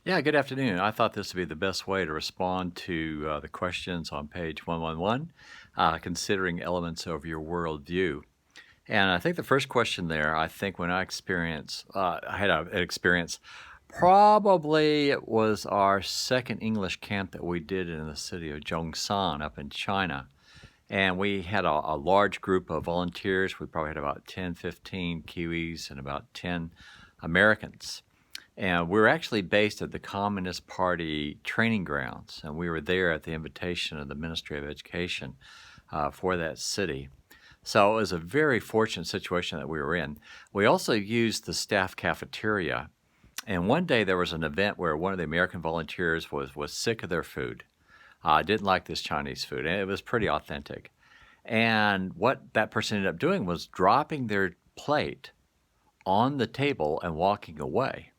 Yeah, good afternoon. I thought this would be the best way to respond to the questions on page 111, considering elements of your worldview. And I think the first question there, I think when I had an experience, probably it was our second English camp that we did in the city of Zhongshan up in China. And we had a large group of volunteers. We probably had about 10, 15 Kiwis and about 10 Americans. And we were actually based at the Communist Party training grounds, and we were there at the invitation of the Ministry of Education for that city. So it was a very fortunate situation that we were in. We also used the staff cafeteria, and one day there was an event where one of the American volunteers was sick of their food. Didn't like this Chinese food, and it was pretty authentic. And what that person ended up doing was dropping their plate on the table and walking away.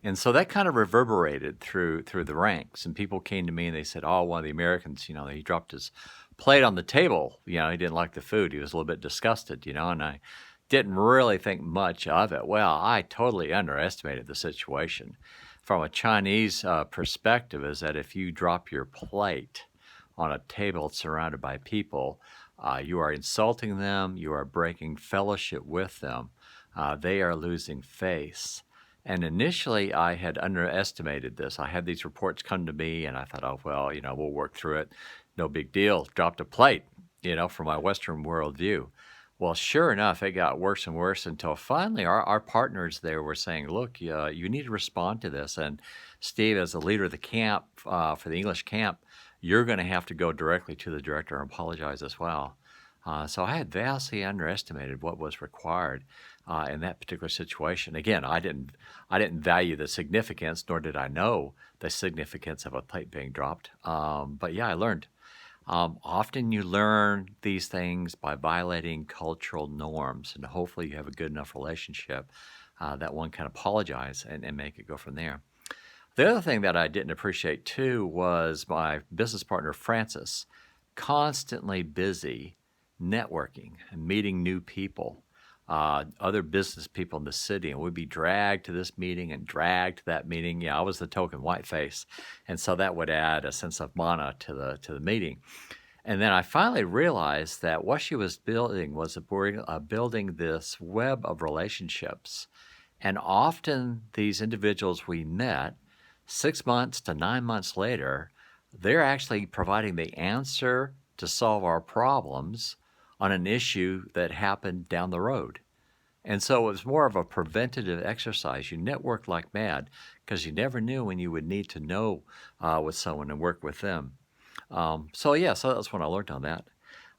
And so that kind of reverberated through the ranks, and people came to me and they said, "Oh, one of the Americans, he dropped his plate on the table. He didn't like the food. He was a little bit disgusted, and I didn't really think much of it." Well, I totally underestimated the situation. From a Chinese perspective, is that if you drop your plate on a table surrounded by people, you are insulting them. You are breaking fellowship with them. They are losing face. And initially, I had underestimated this. I had these reports come to me, and I thought, oh, well, we'll work through it. No big deal. Dropped a plate, from my Western worldview. Well, sure enough, it got worse and worse until finally our partners there were saying, look, you need to respond to this. And Steve, as the leader of the camp, for the English camp, you're going to have to go directly to the director and apologize as well. So I had vastly underestimated what was required in that particular situation. Again, I didn't value the significance, nor did I know the significance of a plate being dropped. But yeah, I learned. Often you learn these things by violating cultural norms, and hopefully you have a good enough relationship that one can apologize and make it go from there. The other thing that I didn't appreciate too was my business partner, Francis, constantly busy networking and meeting new people, other business people in the city, and we'd be dragged to this meeting and dragged to that meeting. Yeah, I was the token white face, and so that would add a sense of mana to the meeting. And then I finally realized that what she was building was building this web of relationships, and often these individuals we met 6 months to 9 months later, they're actually providing the answer to solve our problems on an issue that happened down the road. And so it was more of a preventative exercise. You networked like mad because you never knew when you would need to know with someone and work with them. So that's what I learned on that.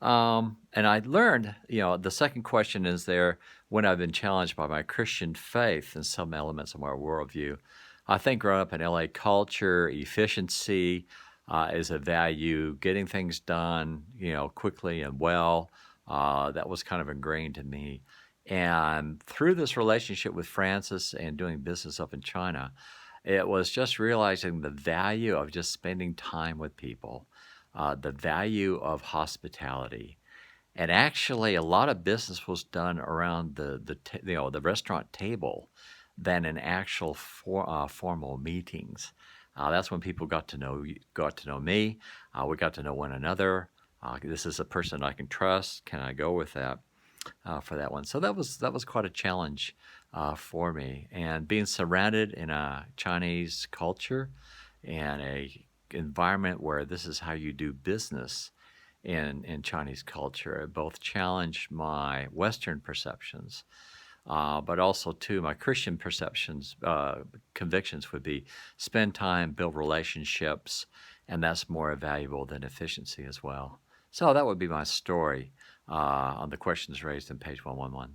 And I learned, the second question is there when I've been challenged by my Christian faith and some elements of my worldview. I think growing up in LA culture, efficiency is a value, getting things done, quickly and well. That was kind of ingrained in me. And through this relationship with Francis and doing business up in China, it was just realizing the value of just spending time with people, the value of hospitality. And actually, a lot of business was done around the restaurant table than in actual formal meetings. That's when people got to know me. We got to know one another. This is a person I can trust. Can I go with that for that one? So that was quite a challenge for me. And being surrounded in a Chinese culture and a environment where this is how you do business in Chinese culture, it both challenged my Western perceptions, but also too my Christian perceptions, convictions would be spend time, build relationships, and that's more valuable than efficiency as well. So that would be my story on the questions raised in page 111.